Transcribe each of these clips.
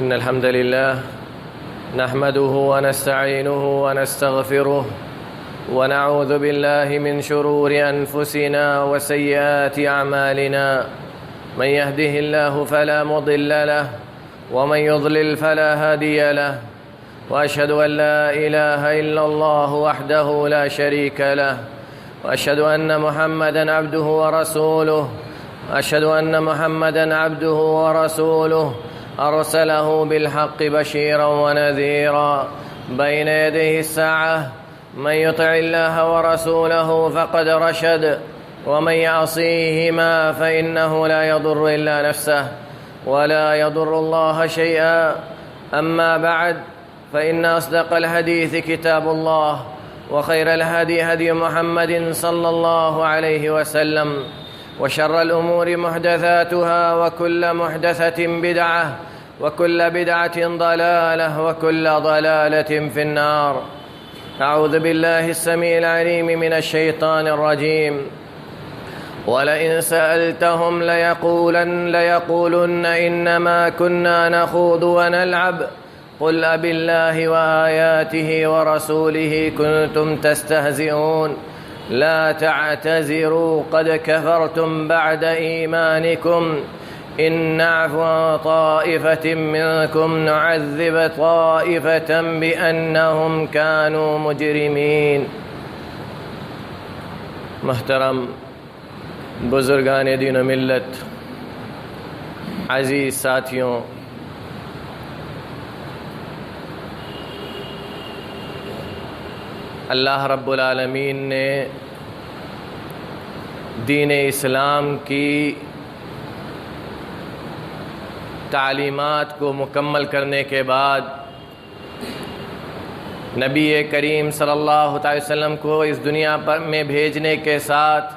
إن الحمد لله نحمده ونستعينه ونستغفره ونعوذ بالله من شرور أنفسنا وسيئات أعمالنا. من يهده الله فلا مضل له ومن يضلل فلا هادي له، وأشهد أن لا إله إلا الله وحده لا شريك له، وأشهد أن محمدًا عبده ورسوله. أشهد أن محمدًا عبده ورسوله أرسله بالحق بشيرا ونذيرا بين يديه الساعة. من يطع الله ورسوله فقد رشد، ومن يعصيهما فإنه لا يضر إلا نفسه ولا يضر الله شيئا. أما بعد، فإن أصدق الحديث كتاب الله، وخير الهدي هدي محمد صلى الله عليه وسلم، وشر الأمور محدثاتها، وكل محدثة بدعة، وكل بدعة ضلالة، وكل ضلالة في النار. أعوذ بالله السميع العليم من الشيطان الرجيم. ولئن سألتهم ليقولن إنما كنا نخوض ونلعب قل أبالله وآياته ورسوله كنتم تستهزئون لا تعتذروا قد كفرتم بعد إيمانكم إن نعفو عن طائفة منكم نعذب طائفة بأنهم كانوا مجرمين. محترم بزرگان دین و ملت، عزیز ساتھیوں، اللہ رب العالمین نے دین اسلام کی تعلیمات کو مکمل کرنے کے بعد نبی کریم صلی اللہ علیہ وسلم کو اس دنیا پر میں بھیجنے کے ساتھ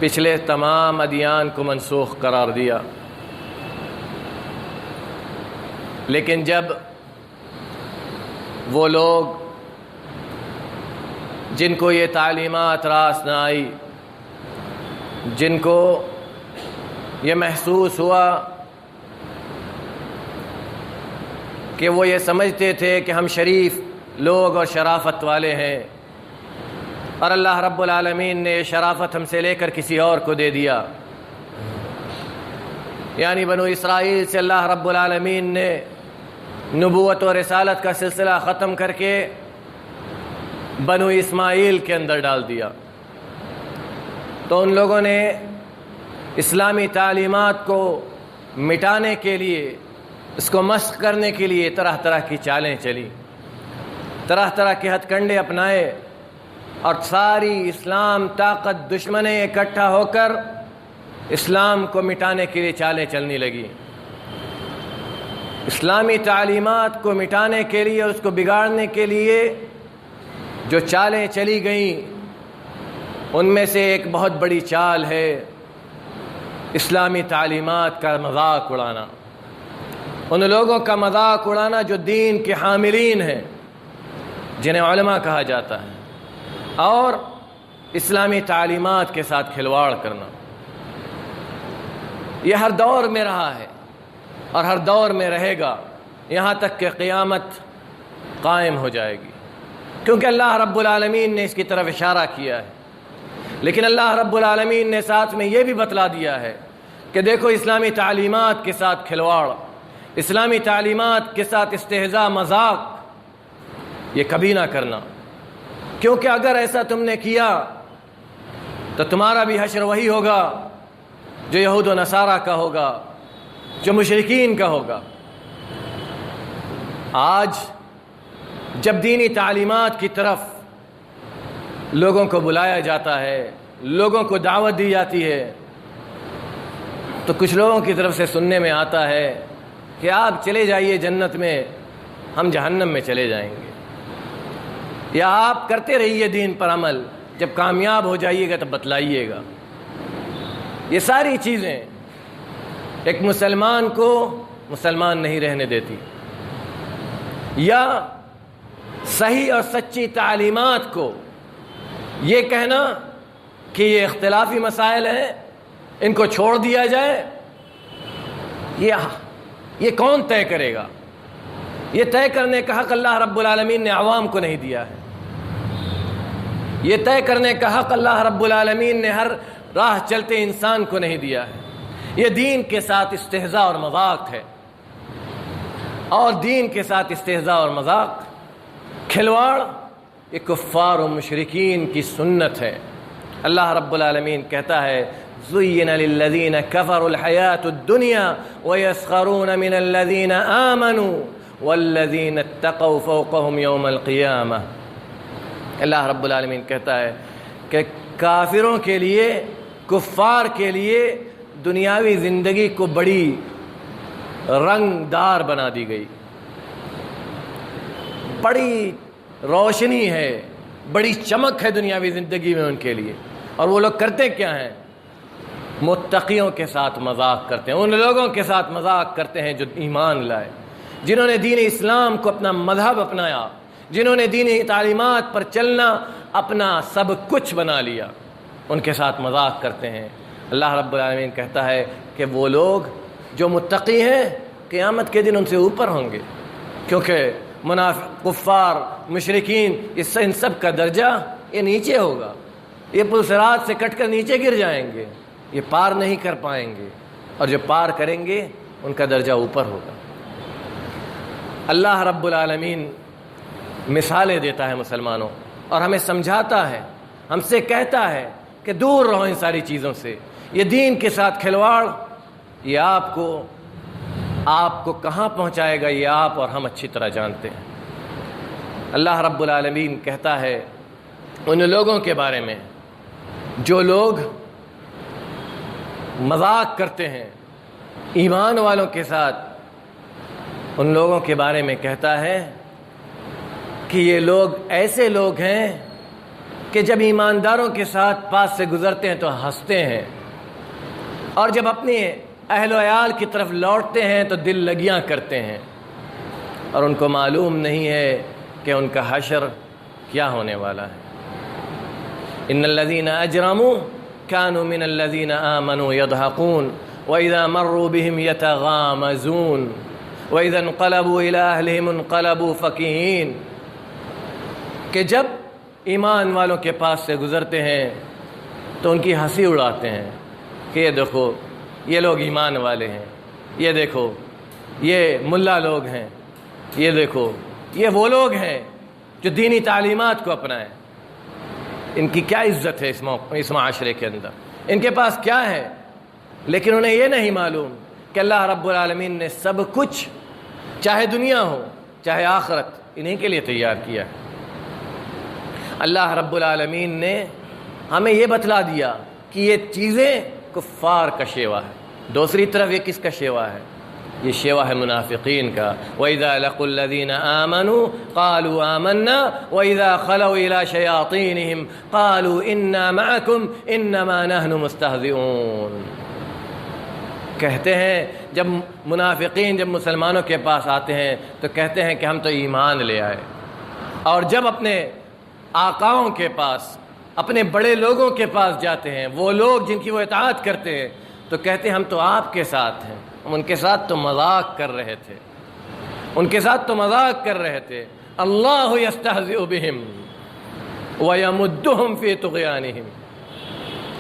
پچھلے تمام ادیان کو منسوخ قرار دیا. لیکن جب وہ لوگ جن کو یہ تعلیمات راس نہ آئی، جن کو یہ محسوس ہوا کہ وہ یہ سمجھتے تھے کہ ہم شریف لوگ اور شرافت والے ہیں، اور اللہ رب العالمین نے یہ شرافت ہم سے لے کر کسی اور کو دے دیا، یعنی بنو اسرائیل سے اللہ رب العالمین نے نبوت و رسالت کا سلسلہ ختم کر کے بنو اسماعیل کے اندر ڈال دیا. تو ان لوگوں نے اسلامی تعلیمات کو مٹانے کے لیے، اس کو مسخ کرنے کے لیے طرح طرح کی چالیں چلی، طرح طرح کے ہتھ کنڈے اپنائے، اور ساری اسلام طاقت دشمنیں اکٹھا ہو کر اسلام کو مٹانے کے لیے چالیں چلنے لگی. اسلامی تعلیمات کو مٹانے کے لیے اور اس کو بگاڑنے کے لیے جو چالیں چلی گئیں، ان میں سے ایک بہت بڑی چال ہے اسلامی تعلیمات کا مذاق اڑانا، ان لوگوں کا مذاق اڑانا جو دین کے حاملین ہیں، جنہیں علماء کہا جاتا ہے، اور اسلامی تعلیمات کے ساتھ کھلواڑ کرنا. یہ ہر دور میں رہا ہے اور ہر دور میں رہے گا، یہاں تک کہ قیامت قائم ہو جائے گی، کیونکہ اللہ رب العالمین نے اس کی طرف اشارہ کیا ہے. لیکن اللہ رب العالمین نے ساتھ میں یہ بھی بتلا دیا ہے کہ دیکھو، اسلامی تعلیمات کے ساتھ کھلواڑ، اسلامی تعلیمات کے ساتھ استہزاء، مذاق، یہ کبھی نہ کرنا، کیونکہ اگر ایسا تم نے کیا تو تمہارا بھی حشر وہی ہوگا جو یہود و نصارہ کا ہوگا، جو مشرکین کا ہوگا. آج جب دینی تعلیمات کی طرف لوگوں کو بلایا جاتا ہے، لوگوں کو دعوت دی جاتی ہے، تو کچھ لوگوں کی طرف سے سننے میں آتا ہے کہ آپ چلے جائیے جنت میں، ہم جہنم میں چلے جائیں گے، یا آپ کرتے رہیے دین پر عمل، جب کامیاب ہو جائیے گا تب بتلائیے گا. یہ ساری چیزیں ایک مسلمان کو مسلمان نہیں رہنے دیتی، یا صحیح اور سچی تعلیمات کو یہ کہنا کہ یہ اختلافی مسائل ہیں، ان کو چھوڑ دیا جائے یہ کون طے کرے گا؟ یہ طے کرنے کا حق اللہ رب العالمین نے عوام کو نہیں دیا ہے. یہ طے کرنے کا حق اللہ رب العالمین نے ہر راہ چلتے انسان کو نہیں دیا ہے. یہ دین کے ساتھ استہزاء اور مذاق ہے، اور دین کے ساتھ استہزاء اور مذاق، کھلواڑ، یہ کفار و مشرکین کی سنت ہے. اللہ رب العالمین کہتا ہے زُيِّنَ لِلَّذِينَ كَفَرُوا الْحَيَاةُ الدُّنْيَا وَيَسْخَرُونَ مِنَ الَّذِينَ آمَنُوا وَالَّذِينَ اتَّقَوْا فَوْقَهُمْ يَوْمَ الْقِيَامَةِ. اللہ رب العالمین کہتا ہے کہ کافروں کے لیے، کفار کے لیے دنیاوی زندگی کو بڑی رنگ دار بنا دی گئی، بڑی روشنی ہے، بڑی چمک ہے دنیاوی زندگی میں ان کے لیے. اور وہ لوگ کرتے کیا ہیں؟ متقیوں کے ساتھ مذاق کرتے ہیں، ان لوگوں کے ساتھ مذاق کرتے ہیں جو ایمان لائے، جنہوں نے دین اسلام کو اپنا مذہب اپنایا، جنہوں نے دینی تعلیمات پر چلنا اپنا سب کچھ بنا لیا، ان کے ساتھ مذاق کرتے ہیں. اللہ رب العالمین کہتا ہے کہ وہ لوگ جو متقی ہیں قیامت کے دن ان سے اوپر ہوں گے، کیونکہ منافق، کفار، مشرکین، ان سب کا درجہ یہ نیچے ہوگا. یہ پل صراط سے کٹ کر نیچے گر جائیں گے، یہ پار نہیں کر پائیں گے، اور جو پار کریں گے ان کا درجہ اوپر ہوگا. اللہ رب العالمین مثالیں دیتا ہے مسلمانوں، اور ہمیں سمجھاتا ہے، ہم سے کہتا ہے کہ دور رہو ان ساری چیزوں سے. یہ دین کے ساتھ کھلواڑ، یہ آپ کو کہاں پہنچائے گا، یہ آپ اور ہم اچھی طرح جانتے ہیں. اللہ رب العالمین کہتا ہے ان لوگوں کے بارے میں جو لوگ مذاق کرتے ہیں ایمان والوں کے ساتھ، ان لوگوں کے بارے میں کہتا ہے کہ یہ لوگ ایسے لوگ ہیں کہ جب ایمانداروں کے ساتھ پاس سے گزرتے ہیں تو ہنستے ہیں، اور جب اپنے اہل و عیال کی طرف لوٹتے ہیں تو دل لگیاں کرتے ہیں، اور ان کو معلوم نہیں ہے کہ ان کا حشر کیا ہونے والا ہے. ان الذين اجرموا كانوا من الذين آمنوا يضحكون واذا مروا بهم يتغامزون واذا انقلبوا الى اهلهم انقلبوا فكهين. کہ جب ایمان والوں کے پاس سے گزرتے ہیں تو ان کی ہنسی اڑاتے ہیں کہ یہ دیکھو یہ لوگ ایمان والے ہیں، یہ دیکھو یہ ملا لوگ ہیں، یہ دیکھو یہ وہ لوگ ہیں جو دینی تعلیمات کو اپنائیں. ان کی کیا عزت ہے اس معاشرے کے اندر، ان کے پاس کیا ہے، لیکن انہیں یہ نہیں معلوم کہ اللہ رب العالمین نے سب کچھ، چاہے دنیا ہو چاہے آخرت، انہیں کے لیے تیار کیا ہے. اللہ رب العالمین نے ہمیں یہ بتلا دیا کہ یہ چیزیں کفار کا شیوا ہے. دوسری طرف یہ کس کا شیوا ہے؟ یہ شیوا ہے منافقین کا. وَإِذَا لَقُوا الَّذِينَ آمَنُوا قَالُوا آمَنَّا وَإِذَا خَلَوْا إِلَى شَيَاطِينِهِمْ قَالُوا إِنَّا مَعَكُمْ إِنَّمَا نَحْنُ مُسْتَهْزِئُونَ. کہتے ہیں جب منافقین جب مسلمانوں کے پاس آتے ہیں تو کہتے ہیں کہ ہم تو ایمان لے آئے، اور جب اپنے آقاؤں کے پاس، اپنے بڑے لوگوں کے پاس جاتے ہیں، وہ لوگ جن کی وہ اطاعت کرتے ہیں، تو کہتے ہیں ہم تو آپ کے ساتھ ہیں، ہم ان کے ساتھ تو مذاق کر رہے تھے، ان کے ساتھ تو مذاق کر رہے تھے. اللہ یستہزئ بہم ویمدہم فی طغیانہم.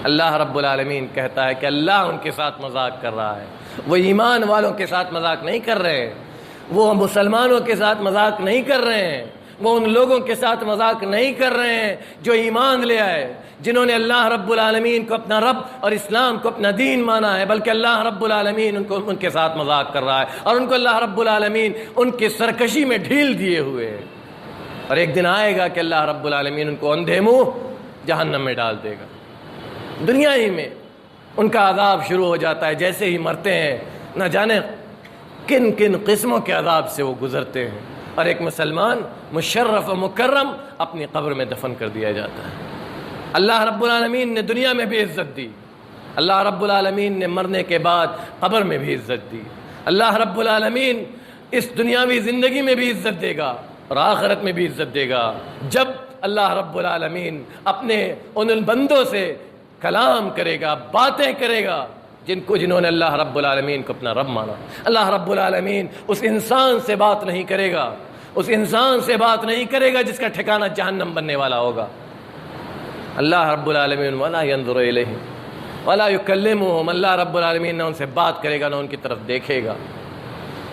اللہ رب العالمین کہتا ہے کہ اللہ ان کے ساتھ مذاق کر رہا ہے. وہ ایمان والوں کے ساتھ مذاق نہیں کر رہے ہیں، وہ مسلمانوں کے ساتھ مذاق نہیں کر رہے ہیں، وہ ان لوگوں کے ساتھ مذاق نہیں کر رہے ہیں جو ایمان لے آئے، جنہوں نے اللہ رب العالمین کو اپنا رب اور اسلام کو اپنا دین مانا ہے، بلکہ اللہ رب العالمین ان کے ساتھ مذاق کر رہا ہے، اور ان کو اللہ رب العالمین ان کی سرکشی میں ڈھیل دیے ہوئے ہے. اور ایک دن آئے گا کہ اللہ رب العالمین ان کو اندھے منہ جہنم میں ڈال دے گا. دنیا ہی میں ان کا عذاب شروع ہو جاتا ہے، جیسے ہی مرتے ہیں نہ جانے کن کن قسموں کے عذاب سے وہ گزرتے ہیں، اور ایک مسلمان مشرف و مکرم اپنی قبر میں دفن کر دیا جاتا ہے. اللہ رب العالمین نے دنیا میں بھی عزت دی، اللہ رب العالمین نے مرنے کے بعد قبر میں بھی عزت دی. اللہ رب العالمین اس دنیاوی زندگی میں بھی عزت دے گا اور آخرت میں بھی عزت دے گا، جب اللہ رب العالمین اپنے ان بندوں سے کلام کرے گا، باتیں کرے گا جنہوں نے اللہ رب العالمین کو اپنا رب مانا. اللہ رب العالمین اس انسان سے بات نہیں کرے گا، اس انسان سے بات نہیں کرے گا جس کا ٹھکانہ جہنم بننے والا ہوگا. اللہ رب العالمین ولا ينظر الیہم ولا یکلمہم، اللہ رب العالمین نہ ان سے بات کرے گا نہ ان کی طرف دیکھے گا.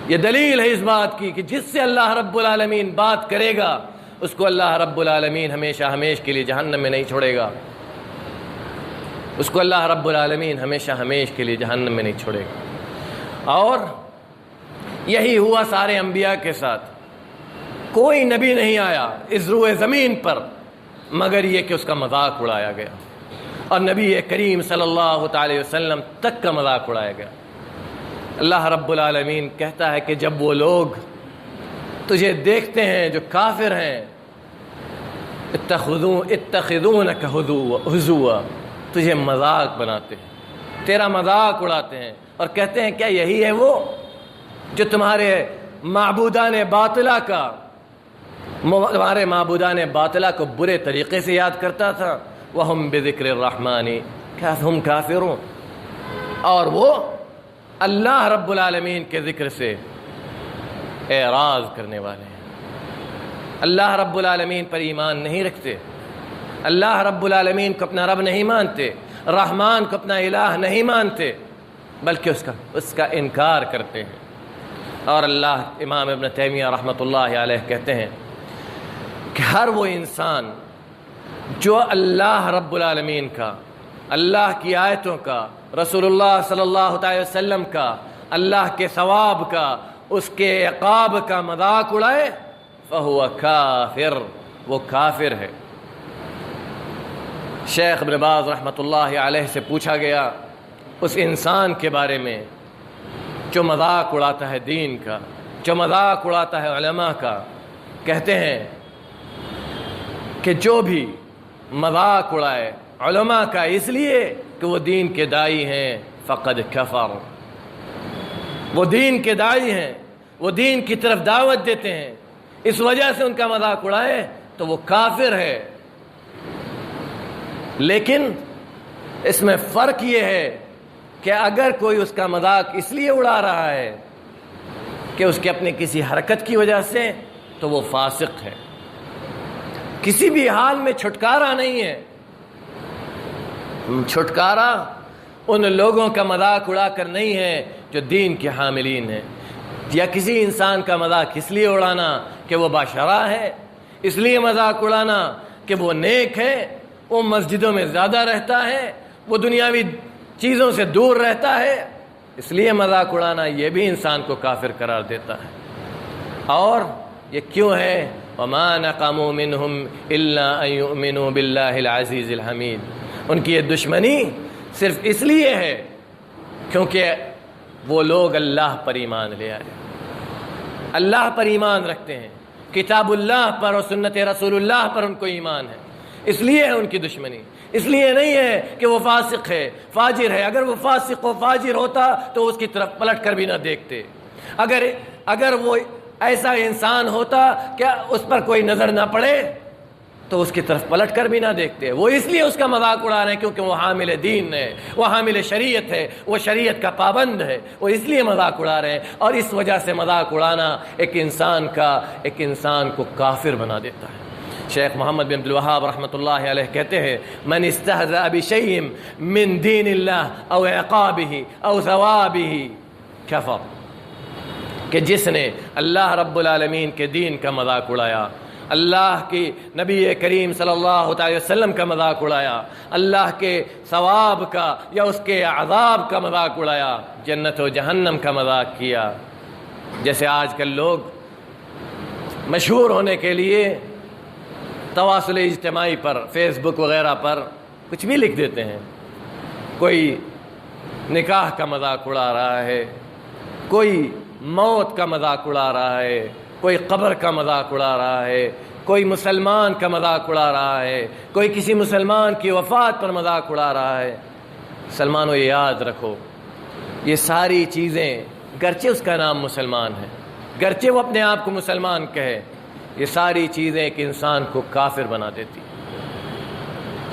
یہ دلیل ہے اس بات کی کہ جس سے اللہ رب العالمین بات کرے گا اس کو اللہ رب العالمین ہمیشہ ہمیش کے لیے جہنم میں نہیں چھوڑے گا. اس کو اللہ رب العالمین ہمیشہ ہمیش کے لیے جہنم میں نہیں چھوڑے گا. اور یہی ہوا سارے انبیاء کے ساتھ. کوئی نبی نہیں آیا اس روئے زمین پر مگر یہ کہ اس کا مذاق اڑایا گیا، اور نبی کریم صلی اللہ تعالی وسلم تک کا مذاق اڑایا گیا. اللہ رب العالمین کہتا ہے کہ جب وہ لوگ تجھے دیکھتے ہیں جو کافر ہیں، اتخذونک ہزوا، تجھے مذاق بناتے ہیں، تیرا مذاق اڑاتے ہیں اور کہتے ہیں کیا یہی ہے وہ جو تمہارے معبودان باطلہ کو برے طریقے سے یاد کرتا تھا. وَهُمْ بِذِكْرِ الرَّحْمَنِ هُمْ كَافِرُونَ، اور وہ اللہ رب العالمین کے ذکر سے اعراض کرنے والے ہیں. اللہ رب العالمین پر ایمان نہیں رکھتے، اللہ رب العالمین کو اپنا رب نہیں مانتے، رحمان کو اپنا الہ نہیں مانتے، بلکہ اس کا انکار کرتے ہیں. اور امام ابن تیمیہ رحمۃ اللہ علیہ کہتے ہیں کہ ہر وہ انسان جو اللہ رب العالمین کا، اللہ کی آیتوں کا، رسول اللہ صلی اللہ علیہ وسلم کا، اللہ کے ثواب کا، اس کے عقاب کا مذاق اڑائے فہو کافر، وہ کافر ہے. شیخ ابن باز رحمۃ اللہ علیہ سے پوچھا گیا اس انسان کے بارے میں جو مذاق اڑاتا ہے دین کا، جو مذاق اڑاتا ہے علماء کا. کہتے ہیں کہ جو بھی مذاق اڑائے علماء کا اس لیے کہ وہ دین کے داعی ہیں فقد کفر، وہ دین کے داعی ہیں، وہ دین کی طرف دعوت دیتے ہیں، اس وجہ سے ان کا مذاق اڑائے تو وہ کافر ہے. لیکن اس میں فرق یہ ہے کہ اگر کوئی اس کا مذاق اس لیے اڑا رہا ہے کہ اس کے اپنے کسی حرکت کی وجہ سے تو وہ فاسق ہے. کسی بھی حال میں چھٹکارا نہیں ہے. چھٹکارا ان لوگوں کا مذاق اڑا کر نہیں ہے جو دین کے حاملین ہیں، یا کسی انسان کا مذاق اس لیے اڑانا کہ وہ باشرع ہے، اس لیے مذاق اڑانا کہ وہ نیک ہے، وہ مسجدوں میں زیادہ رہتا ہے، وہ دنیاوی چیزوں سے دور رہتا ہے، اس لیے مذاق اڑانا یہ بھی انسان کو کافر قرار دیتا ہے. اور یہ کیوں ہے؟ وَمَا نَقَمُوا مِنْهُمْ إِلَّا أَن يُؤْمِنُوا بِاللَّهِ الْعَزِيزِ الْحَمِيدِ. ان کی یہ دشمنی صرف اس لیے ہے کیونکہ وہ لوگ اللہ پر ایمان لے آئے، اللہ پر ایمان رکھتے ہیں، کتاب اللہ پر اور سنت رسول اللہ پر ان کو ایمان ہے، اس لیے ہے ان کی دشمنی. اس لیے نہیں ہے کہ وہ فاسق ہے، فاجر ہے. اگر وہ فاسق و فاجر ہوتا تو اس کی طرف پلٹ کر بھی نہ دیکھتے. اگر وہ ایسا انسان ہوتا کہ اس پر کوئی نظر نہ پڑے تو اس کی طرف پلٹ کر بھی نہ دیکھتے. وہ اس لیے اس کا مذاق اڑا رہے ہیں کیونکہ وہ حامل دین ہے، وہ حامل شریعت ہے، وہ شریعت کا پابند ہے، وہ اس لیے مذاق اڑا رہے ہیں. اور اس وجہ سے مذاق اڑانا ایک انسان کو کافر بنا دیتا ہے. شیخ محمد بن عبد الوہاب رحمۃ اللہ علیہ کہتے ہیں من استہزأ بشیء من دین اللہ او عقابہ او ثوابہ کفر، کہ جس نے اللہ رب العالمین کے دین کا مذاق اڑایا، اللہ کی نبی کریم صلی اللہ علیہ وسلم کا مذاق اڑایا، اللہ کے ثواب کا یا اس کے عذاب کا مذاق اڑایا، جنت و جہنم کا مذاق کیا. جیسے آج کل لوگ مشہور ہونے کے لیے تواصل اجتماعی پر، فیس بک وغیرہ پر کچھ بھی لکھ دیتے ہیں. کوئی نکاح کا مذاق اڑا رہا ہے، کوئی موت کا مذاق اڑا رہا ہے، کوئی قبر کا مذاق اڑا رہا ہے، کوئی مسلمان کا مذاق اڑا رہا ہے، کوئی کسی مسلمان کی وفات پر مذاق اڑا رہا ہے. مسلمانوں یہ یاد رکھو، یہ ساری چیزیں گرچہ اس کا نام مسلمان ہے، گرچہ وہ اپنے آپ کو مسلمان کہے، یہ ساری چیزیں ایک انسان کو کافر بنا دیتی.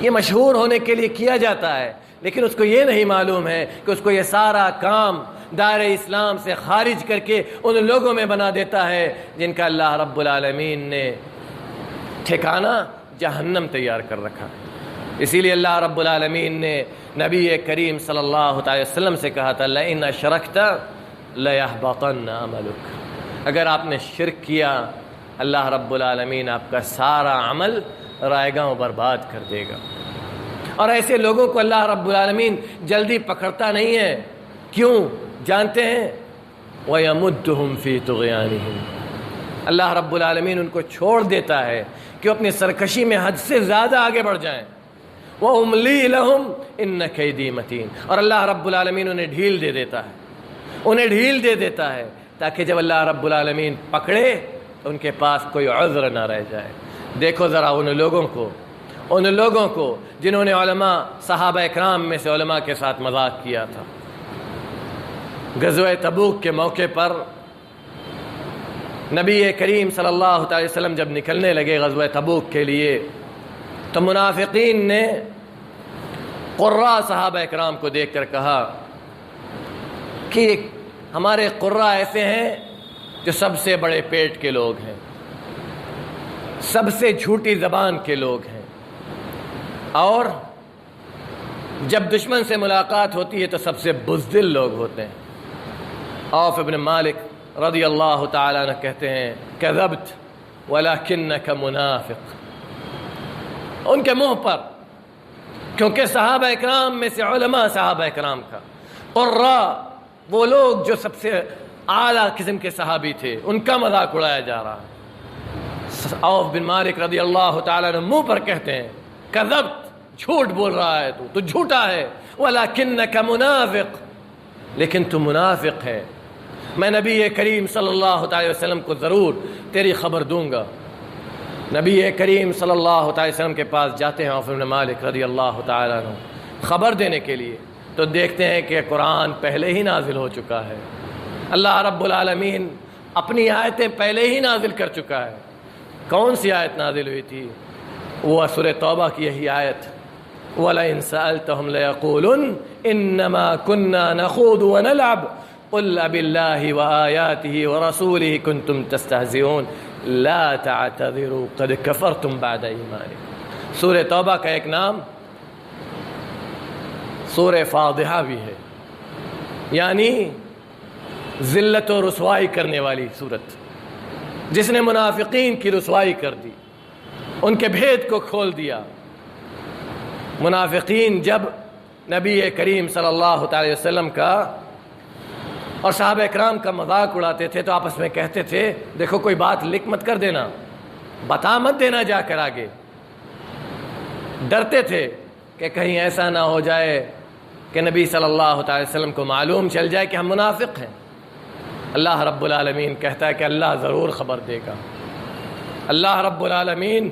یہ مشہور ہونے کے لیے کیا جاتا ہے، لیکن اس کو یہ نہیں معلوم ہے کہ اس کو یہ سارا کام دائرہ اسلام سے خارج کر کے ان لوگوں میں بنا دیتا ہے جن کا اللہ رب العالمین نے ٹھکانہ جہنم تیار کر رکھا ہے۔ اسی لیے اللہ رب العالمین نے نبی کریم صلی اللہ علیہ وسلم سے کہا تھا لئن اشرکت لیحبطن عملک، اگر آپ نے شرک کیا اللہ رب العالمین آپ کا سارا عمل رائے گاں برباد کر دے گا۔ اور ایسے لوگوں کو اللہ رب العالمین جلدی پکڑتا نہیں ہے، کیوں جانتے ہیں؟ وَيَمُدُّهُمْ فِي طُغْيَانِهِمْ، اللہ رب العالمین ان کو چھوڑ دیتا ہے کہ اپنی سرکشی میں حد سے زیادہ آگے بڑھ جائیں۔ وَأُمْلِي لَهُمْ إِنَّ كَيْدِي مَتِينٌ، اور اللہ رب العالمین انہیں ڈھیل دے دیتا ہے، انہیں ڈھیل دے دیتا ہے تاکہ جب اللہ رب العالمین پکڑے تو ان کے پاس کوئی عذر نہ رہ جائے۔ دیکھو ذرا ان لوگوں کو جنہوں نے علماء صحابہ اکرام میں سے علماء کے ساتھ مذاق کیا تھا۔ غزوہ تبوک کے موقع پر نبی کریم صلی اللہ علیہ وسلم جب نکلنے لگے غزوہ تبوک کے لیے تو منافقین نے قراء صحابہ اکرام کو دیکھ کر کہا کہ ہمارے قراء ایسے ہیں جو سب سے بڑے پیٹ کے لوگ ہیں، سب سے جھوٹی زبان کے لوگ ہیں، اور جب دشمن سے ملاقات ہوتی ہے تو سب سے بزدل لوگ ہوتے ہیں۔ عوف بن مالک رضی اللہ تعالیٰ عنہ کہتے ہیں کذبت ولکنک منافق، ان کے منہ پر، کیونکہ صحابہ اکرام میں سے علماء صحابہ اکرام کا قراء وہ لوگ جو سب سے اعلیٰ قسم کے صحابی تھے ان کا مذاق اڑایا جا رہا ہے۔ عوف بن مالک رضی اللہ تعالیٰ عنہ منہ پر کہتے ہیں کذبت، جھوٹ بول رہا ہے تو جھوٹا ہے، ولکنک منافق، لیکن تو منافق ہے، میں نبی کریم صلی اللہ علیہ وسلم کو ضرور تیری خبر دوں گا۔ نبی کریم صلی اللہ علیہ وسلم کے پاس جاتے ہیں عوف بن مالک رضی اللہ تعالیٰ عنہ خبر دینے کے لیے، تو دیکھتے ہیں کہ قرآن پہلے ہی نازل ہو چکا ہے، اللہ رب العالمین اپنی آیتیں پہلے ہی نازل کر چکا ہے۔ کون سی آیت نازل ہوئی تھی؟ وہ سورہ توبہ کی یہی آیت وَلَئِن سَأَلْتَهُمْ لَيَقُولُنَّ إِنَّمَا كُنَّا نَخُوضُ وَنَلْعَبُ قُلْ أَبِاللَّهِ وَآيَاتِهِ وَرَسُولِهِ كُنْتُمْ تَسْتَهْزِئُونَ لَا تَعْتَذِرُوا قَدْ كَفَرْتُمْ بَعْدَ إِيمَانِكُمْ۔ سورہ توبہ کا ایک نام سورہ فاضحہ بھی ہے، یعنی ذلت و رسوائی کرنے والی صورت، جس نے منافقین کی رسوائی کر دی، ان کے بھید کو کھول دیا۔ منافقین جب نبی کریم صلی اللہ علیہ وسلم کا اور صحابہ اکرام کا مذاق اڑاتے تھے تو آپس میں کہتے تھے دیکھو کوئی بات لکھ مت کر دینا، بتا مت دینا جا کر آگے، ڈرتے تھے کہ کہیں ایسا نہ ہو جائے کہ نبی صلی اللہ علیہ وسلم کو معلوم چل جائے کہ ہم منافق ہیں۔ اللہ رب العالمین کہتا ہے کہ اللہ ضرور خبر دے گا، اللہ رب العالمین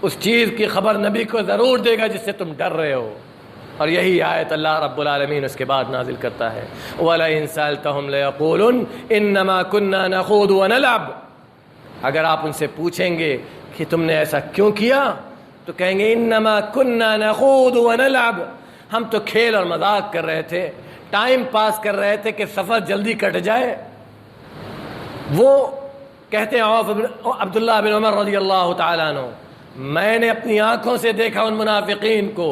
اس چیز کی خبر نبی کو ضرور دے گا جس سے تم ڈر رہے ہو، اور یہی آیت اللہ رب العالمین اس کے بعد نازل کرتا ہے وَلَئِن سَأَلْتَهُمْ لَيَقُولُنَّ إِنَّمَا كُنَّا نَخُوضُ وَنَلْعَبُ، اگر آپ ان سے پوچھیں گے کہ تم نے ایسا کیوں کیا تو کہیں گے انما كنا نخوض ونلعب، ہم تو کھیل اور مذاق کر رہے تھے، ٹائم پاس کر رہے تھے کہ سفر جلدی کٹ جائے۔ وہ کہتے ہیں عبداللہ بن عمر رضی اللہ تعالیٰ عنہ میں نے اپنی آنکھوں سے دیکھا ان منافقین کو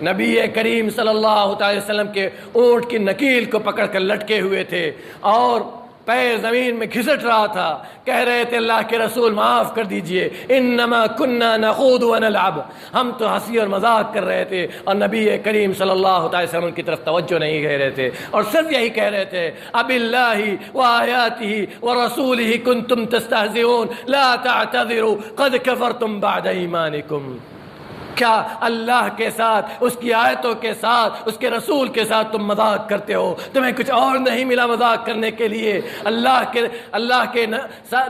نبی کریم صلی اللہ علیہ وسلم کے اونٹ کی نکیل کو پکڑ کر لٹکے ہوئے تھے اور پیر زمین میں گھسٹ رہا تھا، کہہ رہے تھے اللہ کے رسول معاف کر دیجئے، انما كنا نخوض ونلعب، ہم تو ہنسی اور مذاق کر رہے تھے اور نبی کریم صلی اللہ علیہ وسلم کی طرف توجہ نہیں کہہ رہے تھے، اور صرف یہی کہہ رہے تھے اب اللہ وآیاتہ ورسولہ کنتم تستہزئون لا تعتذروا قد کفرتم بعد ایمانکم۔ کیا اللہ کے ساتھ، اس کی آیتوں کے ساتھ، اس کے رسول کے ساتھ تم مذاق کرتے ہو؟ تمہیں کچھ اور نہیں ملا مذاق کرنے کے لیے؟ اللہ کے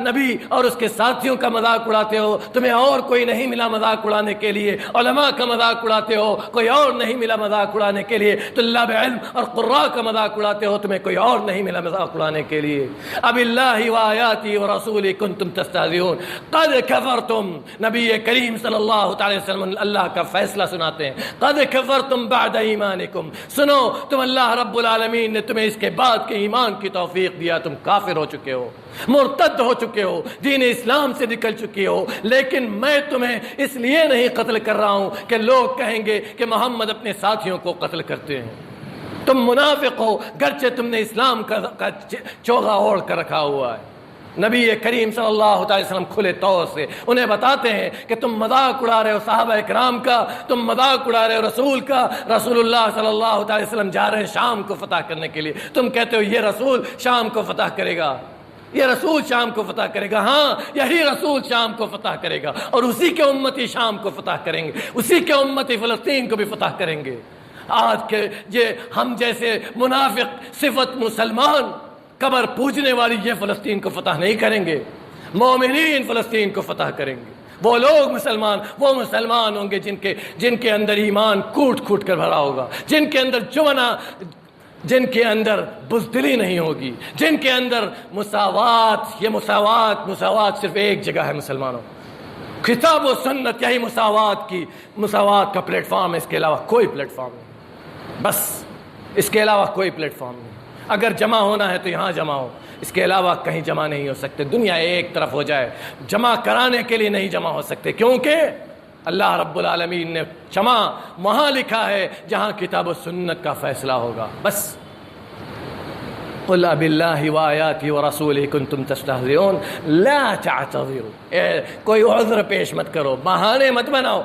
نبی اور اس کے ساتھیوں کا مذاق اڑاتے ہو، تمہیں اور کوئی نہیں ملا مذاق اڑانے کے لیے؟ علماء کا مذاق اڑاتے ہو، کوئی اور نہیں ملا مذاق اڑانے کے لیے؟ طلاب علم اور قراء کا مذاق اڑاتے ہو، تمہیں کوئی اور نہیں ملا مذاق اڑانے کے لیے؟ اب اللہ وآیاتہ ورسولہ کنتم تستہزئون قد کفرتم، نبی کریم صلی اللہ علیہ وسلم اللہ کا فیصلہ سناتے ہیں. قد کفرتم بعد ایمانکم، سنو تم اللہ رب العالمین نے تمہیں اس کے بعد کے ایمان کی توفیق دیا، تم کافر ہو چکے ہو، مرتد ہو چکے ہو، دین اسلام سے نکل چکے ہو، لیکن میں تمہیں اس لیے نہیں قتل کر رہا ہوں کہ لوگ کہیں گے کہ محمد اپنے ساتھیوں کو قتل کرتے ہیں. تم منافق ہو گرچہ تم نے اسلام کا چوغا اوڑھ کر رکھا ہوا ہے. نبی کریم صلی اللہ علیہ وسلم کھلے طور سے انہیں بتاتے ہیں کہ تم مذاق اڑا رہے ہو صحابہ کرام کا، تم مذاق اڑا رہے ہو رسول کا. رسول اللہ صلی اللہ علیہ وسلم جا رہے ہیں شام کو فتح کرنے کے لیے، تم کہتے ہو یہ رسول شام کو فتح کرے گا، یہ رسول شام کو فتح کرے گا. ہاں یہی رسول شام کو فتح کرے گا، اور اسی کے امتی شام کو فتح کریں گے، اسی کے امتی فلسطین کو بھی فتح کریں گے. آج کے یہ ہم جیسے منافق صفت مسلمان قبر پوجنے والی یہ فلسطین کو فتح نہیں کریں گے. مومنین فلسطین کو فتح کریں گے. وہ لوگ مسلمان، وہ مسلمان ہوں گے جن کے اندر ایمان کوٹ کوٹ کر بھرا ہوگا، جن کے اندر جوانا، جن کے اندر بزدلی نہیں ہوگی، جن کے اندر مساوات. یہ مساوات صرف ایک جگہ ہے مسلمانوں، کتاب و سنت یہی مساوات کا پلیٹ فارم ہے، اس کے علاوہ کوئی پلیٹ فارم نہیں. بس اس کے علاوہ کوئی پلیٹ فارم نہیں. اگر جمع ہونا ہے تو یہاں جمع ہو، اس کے علاوہ کہیں جمع نہیں ہو سکتے. دنیا ایک طرف ہو جائے، جمع کرانے کے لیے نہیں جمع ہو سکتے، کیونکہ اللہ رب العالمین نے جمع وہاں لکھا ہے جہاں کتاب و سنت کا فیصلہ ہوگا. بس قل باللہ وآیاتہ ورسولہ کنتم تستہزئون لا تعتذروا، کوئی عذر پیش مت کرو، بہانے مت بناؤ.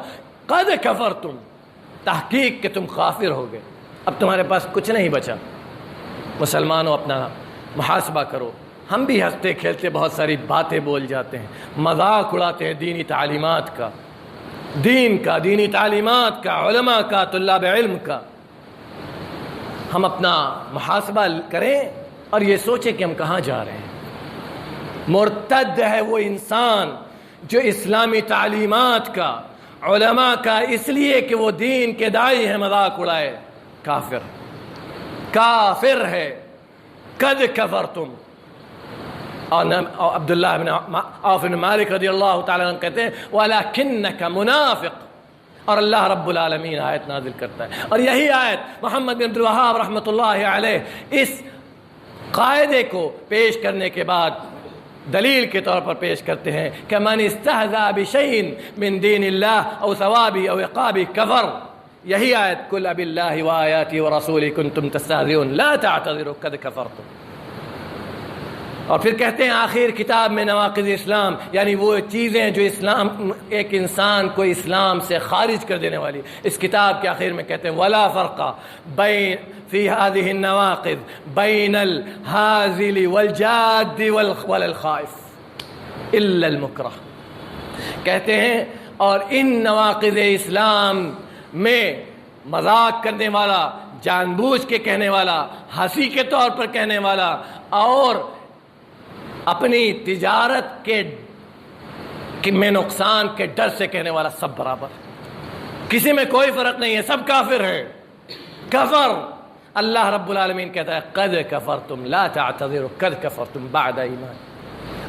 قد کفرتم، تحقیق کہ تم کافر ہو گئے، اب تمہارے پاس کچھ نہیں بچا. مسلمانوں اپنا محاسبہ کرو. ہم بھی ہنستے کھیلتے بہت ساری باتیں بول جاتے ہیں، مذاق اڑاتے ہیں دینی تعلیمات کا، دینی تعلیمات کا، علماء کا، طلاب علم کا. ہم اپنا محاسبہ کریں اور یہ سوچیں کہ ہم کہاں جا رہے ہیں. مرتد ہے وہ انسان جو اسلامی تعلیمات کا، علماء کا، اس لیے کہ وہ دین کے داعی ہے مذاق اڑائے. کافر ہے. قد کفرتم. اور عبداللہ بن عوف بن مالک رضی اللہ تعالیٰ عنہ کہتے ہیں وَلَكِنَّكَ منافق، اور اللہ رب العالمین آیت نازل کرتا ہے. اور یہی آیت محمد بن عبد الوہاب رحمۃ اللہ علیہ اس قاعدے کو پیش کرنے کے بعد دلیل کے طور پر پیش کرتے ہیں کہ من استہزأ بشیء من دین اللہ او ثوابی او عقابی کفر. یہی آیت قل باللہ وآیاتہ ورسولہ کنتم تستہزئون لا تعتذروا قد کفرتم. اور پھر کہتے ہیں آخر کتاب میں نواقض اسلام، یعنی وہ چیزیں جو اسلام ایک انسان کو اسلام سے خارج کر دینے والی. اس کتاب کے آخر میں کہتے ہیں ولا فرق بین فی هذه النواقض بین الهازل والجاد والخائف الا المکرہ. کہتے ہیں اور ان نواقض اسلام میں مذاق کرنے والا، جان بوجھ کے کہنے والا، ہنسی کے طور پر کہنے والا، اور اپنی تجارت کے میں نقصان کے ڈر سے کہنے والا سب برابر. کسی میں کوئی فرق نہیں ہے، سب کافر ہیں. کفر. اللہ رب العالمین کہتا ہے قد کفرتم لا تعتذروا قد کفرتم بعد ایمان.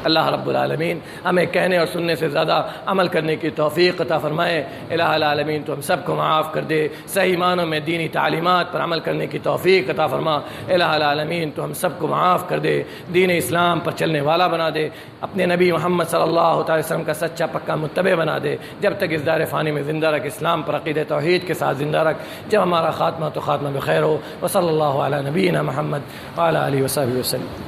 اللہ رب العالمین ہمیں کہنے اور سننے سے زیادہ عمل کرنے کی توفیق عطا فرمائے. الہ العالمین تو ہم سب کو معاف کر دے، صحیح معنوں میں دینی تعلیمات پر عمل کرنے کی توفیق عطا فرما. الہ العالمین تو ہم سب کو معاف کر دے، دین اسلام پر چلنے والا بنا دے، اپنے نبی محمد صلی اللہ علیہ وسلم کا سچا پکا متبع بنا دے. جب تک اس دار فانی میں زندہ رکھ، اسلام پر عقیدہ توحید کے ساتھ زندہ رکھ. جب ہمارا خاتمہ تو خاتمہ بخیر ہو. وصلی اللہ علی نبینا محمد وعلی آلہ وصحبہ وسلم.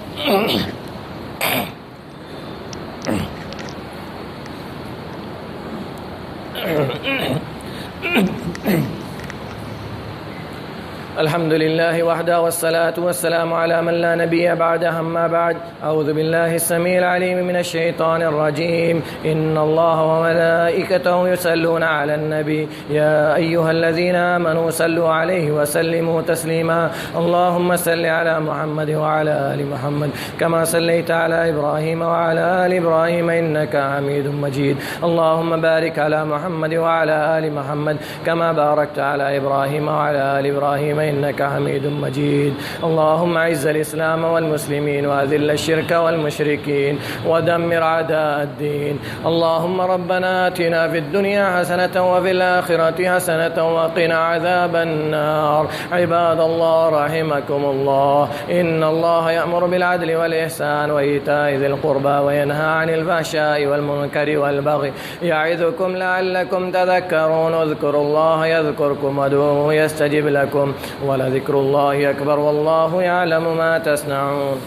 الحمد لله وحده والصلاة والسلام على من لا نبي بعده. أما بعد، أعوذ بالله السميع العليم من الشيطان الرجيم. إن الله وملائكته يصلون على النبي يا أيها الذين آمنوا صلوا عليه وسلموا تسليما. اللهم صل على محمد وعلى آل محمد كما صليت على إبراهيم وعلى آل إبراهيم إنك حميد مجيد. اللهم بارك على محمد وعلى آل محمد كما باركت على إبراهيم وعلى آل إبراهيم إنك حميد مجيد. اللهم أعز الإسلام والمسلمين وأذل الشرك والمشركين ودمر أعداء الدين. اللهم ربنا آتنا في الدنيا حسنة وفي الآخرة حسنة وقنا عذاب النار. عباد الله رحمكم الله، إن الله يأمر بالعدل والإحسان وإيتاء ذي القربى وينهى عن الفحشاء والمنكر والبغي يعظكم لعلكم تذكرون. اذكروا الله يذكركم وادعوه يستجب لكم ولذكر الله أكبر والله يعلم ما تصنعون.